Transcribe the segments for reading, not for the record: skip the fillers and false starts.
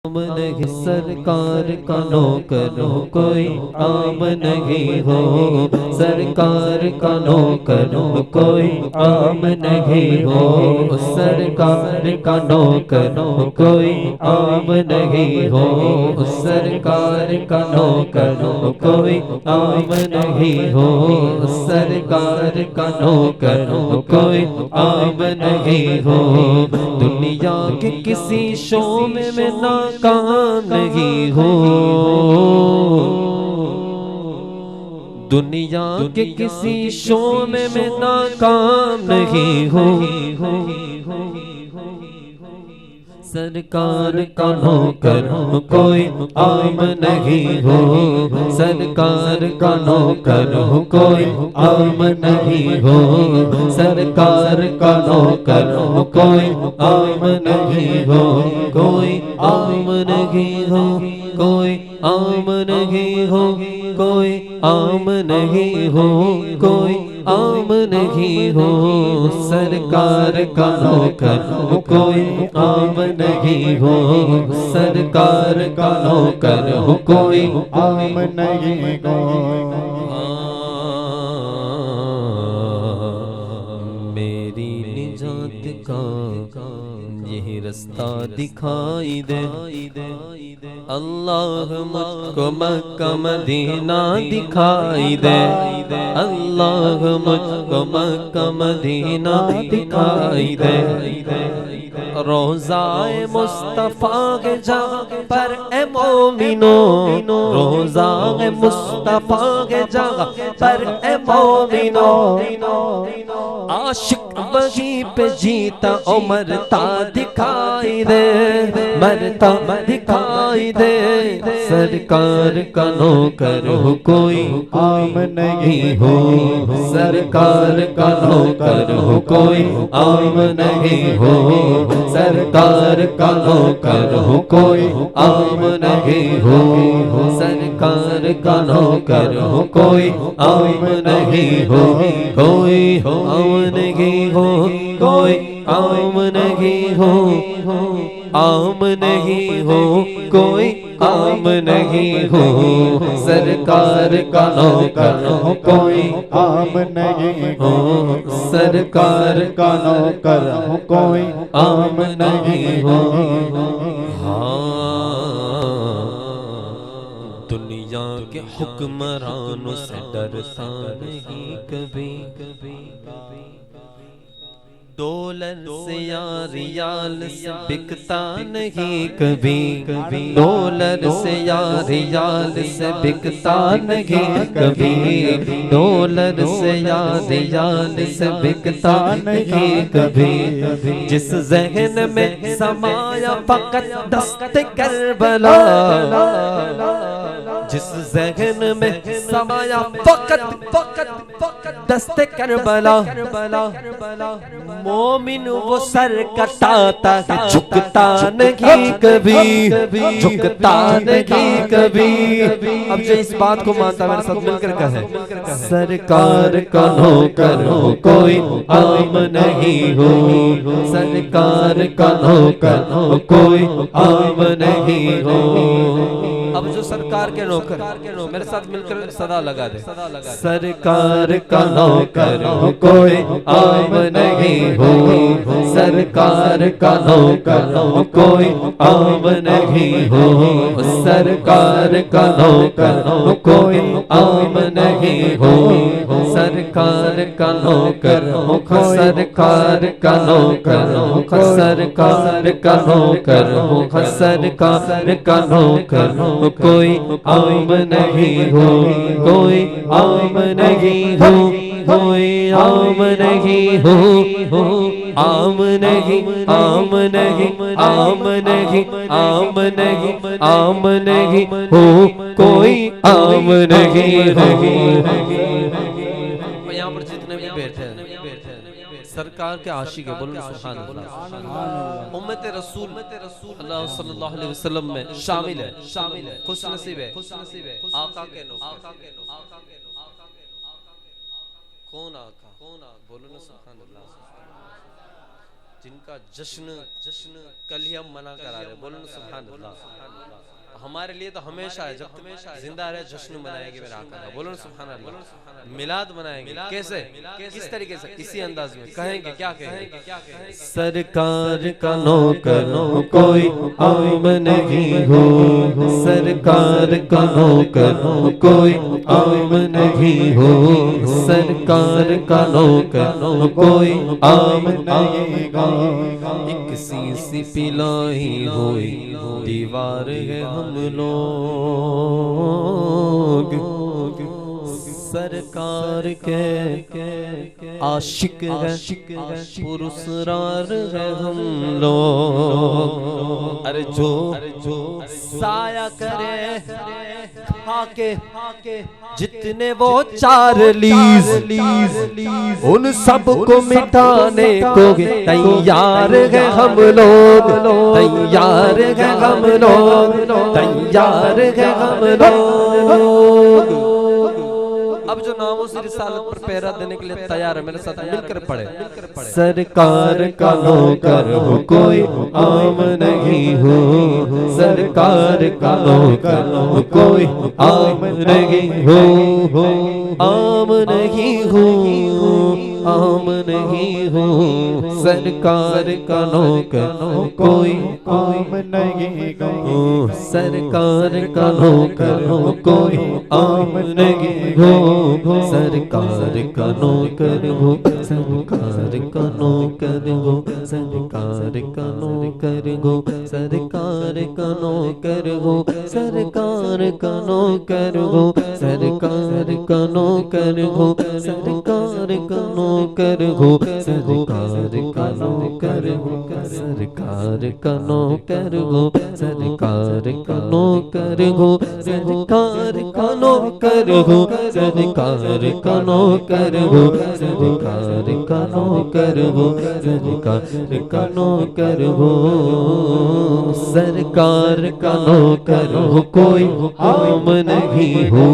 आम नहीं सरकार का नौकर कोई आम नहीं हो, सरकार का नौकर कोई आम नहीं हो, सरकार का नौकर कोई आम नहीं हो, सरकार का नौकर कोई आम नहीं हो, सरकार का नौकर कोई आम नहीं हो। दुनिया के किसी शोबे में नाकाम नहीं हो, दुनिया के किसी शोबे में नाकाम नहीं हो, सरकार का नौकर कोई आम नहीं हो, सरकार का नौकर कोई आम नहीं हो, सरकार का नौकर कोई आम नहीं हो, कोई आम नहीं हो, कोई आम नहीं हो, कोई आम नहीं हो, कोई आम नहीं हो, सरकार का नौकर कोई आम नहीं हो, सरकार का नौकर कोई आम नहीं हो। मेरी निजात का यही रास्ता दिखाई दे, अल्लाह मुझको मक्का मदीना दिखाई दे, अल्लाह मुझको मक्का मदीना दिखाई दे, रोज़ाए मुस्तफ़ा के जगह पर ए मोमिनो, रोज़ाए मुस्तफ़ा के जगह पर ए मोमिनो, आशिक वहीं पे जीता और मरता दिखाई दे, मरता दिखाई दे, सरकार का नौकर हो कोई आम नहीं हो, सरकार का नौकर हो कोई आम नहीं हो, सरकार का नौकर हो कोई आम नहीं हो, सरकार का नौकर हो कोई आम नहीं हो, कोई आम नहीं हो, कोई आम नहीं हो, आम नहीं हो, कोई आम नहीं हो, सरकार का नौकर हो कोई आम नहीं हो, सरकार का नौकर हो कोई आम नहीं हो। हाँ, दुनिया के हुक्मरानों से डरता नहीं कभी, डॉलर से या रियाल से बिकता नहीं कभी, डॉलर से या रियाल से बिकता नहीं कभी, डॉलर से या रियाल से बिकता नहीं कभी, जिस ज़हन में समाया फकत दस्ते करबला, जिस ज़हन में समाया फकत दस्ते करबला, मोमिन वो सर कटाता है झुकता नहीं कभी, झुकता नहीं कभी। अब जो इस बात को मानता मेरे साथ मिलकर कहे, सरकार का नौकर हो कोई आम नहीं हो, सरकार का नौकर हो कोई आम नहीं हो। अब जो सरकार के नौकर मेरे साथ मिलकर सदा लगा दे, सरकार का नौकर हो कोई आम नहीं हो, सरकार का नौकर हो कोई आम नहीं हो, सरकार का नौकर हो कोई आम नहीं हो, सरकार का नौकर हो, सरकार का नौकर हो, सरकार का नौकर हो, सरकार का नौकर हो कोई आम नहीं हो, कोई आम नहीं हो, कोई आम नहीं हो, आम नहीं, आम नहीं, आम नहीं, आम नहीं, आम नहीं हो, कोई आम नहीं हो। यहाँ पर जितने भी बैठे हैं सरकार के आशिक है, बोलो सुभान अल्लाह। उम्मत रसूल अल्लाह सल्लल्लाहु अलैहि वसल्लम में शामिल है, खुश नसीब है, आका के नौकर। कौन आका, बोलो ना सुभान अल्लाह। जिनका जश्न कल ही हम मना करा रहे, बोलो ना सुभान अल्लाह। हमारे लिए तो हमेशा है, जब तक जिंदा रहे जश्न मनाएंगे मेरे आका का, बोलो ना सुभान अल्लाह। मिलाद मनाएंगे, कैसे, किस तरीके से, इसी अंदाज में कहेंगे, क्या कहेंगे? सरकार का नौकर कोई आम नहीं हो, सरकार का नौकर कोई आम नहीं हो, सरकार का नौकर कोई आम नहीं हो। एक सी पिलाई हुई दीवार है हम लोग, सरकार के आशिक है, पुरस्कार है हम लोग। अरे जो साया करे खाके जितने वो चार्लीज, उन सबको मिटाने को तैयार है हम लोग, तैयार है हम लोग, तैयार है हम लोग। अब जो नामों से रिसालत पर पहरा देने के लिए तैयार है, मेरे साथ मिलकर पढ़े। सरकार का नौकर हो कोई आम नहीं हो, सरकार का नौकर हो कोई आम नहीं हो, आम नहीं हो, आम नहीं हो, सरकार का नौकर हो कोई आम नहीं हो, सरकार का नौकर हो कोई आम नहीं हो, सरकार का नौकर हो, सरकार का नौकर हो, सरकार का नौकर हो, सरकार का नौकर हो, सरकार का नौकर हो, सरकार का नौकर हो, सरकार का नौकर हो, सरकार का नौकर हो, सरकार का नौकर हो, सरकार का नौकर हो, सरकार का नौकर हो, सरकार का नौकर हो, सरकार का नौकर हो, सरकार का नौकर हो, सरकार का नौकर हो कोई आम नहीं हो,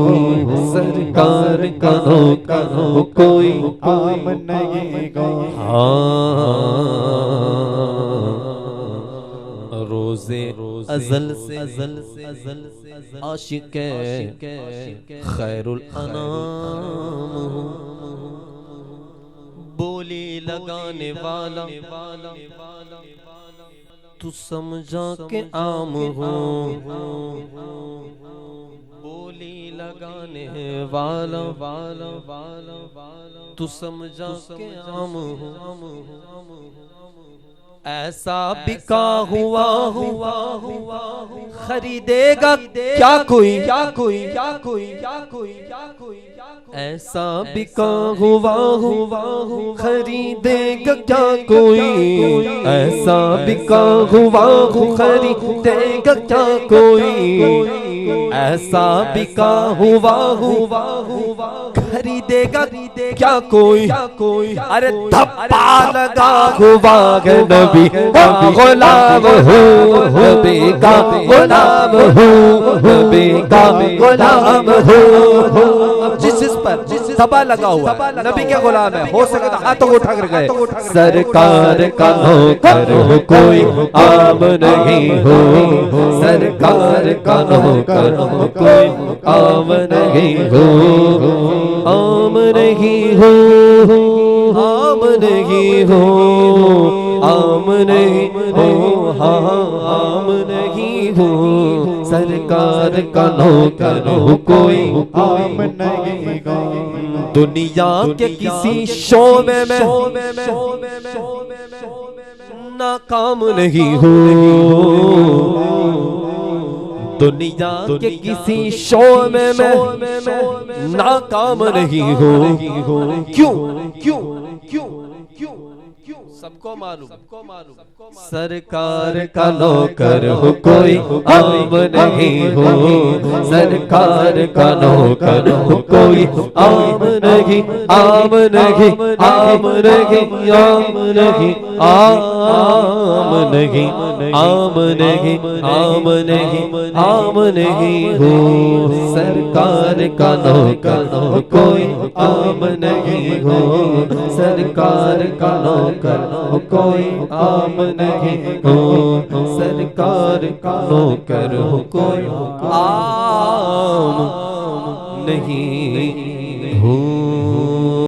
सरकार का नौकर हो कोई आम नहीं हो। रोज़े अज़ल से आशिक खैरुल अनाम, बोली लगाने वाला तू समझा के आम हो, बोली लगाने वाला तू समझा के आम हो। ऐसा बिका हुआ खरीदेगा क्या कोई, क्या कोई, क्या कोई, क्या कोई, क्या कोई, ऐसा बिका हुआ खरीदेगा क्या कोई, ऐसा बिका हुआ खरीदेगा क्या कोई, ऐसा बिका हुआ खरीदेगा क्या कोई, अरे धप्पा लगा हुआ है नबी का गुलाम हो, नबी का गुलाम हो, नबी का गुलाम हो। जिस पर धब्बा लगा हुआ नबी के गुलाम है, हो सके तो हाथों को उठा कर गए। सरकार का नौकर हो कोई आम नहीं हो, सरकार का नौकर हो कोई आम नहीं हो, आम नहीं हो, आम नहीं हो, आम नहीं हो, हाँ आम नहीं हो, सरकार का नौकर हो कोई आम नहीं हो। दुनिया के किसी शोबे में नाकाम नहीं हो, दुनिया के किसी शोबे में नाकाम नहीं हो। क्यों क्यों क्यों क्यों क्यों सबको मालूम, सरकार का नौकर हो कोई आम नहीं हो, सरकार का नौकर हो कोई आम नहीं, आम नहीं, आम नहीं, आम नहीं, आम नहीं। आम नहीं, आम नहीं, आम नहीं हो। सरकार का नौकर हो कोई आम नहीं हो। सरकार का नौकर हो कोई आम नहीं हो। सरकार का नौकर हो कोई आम नहीं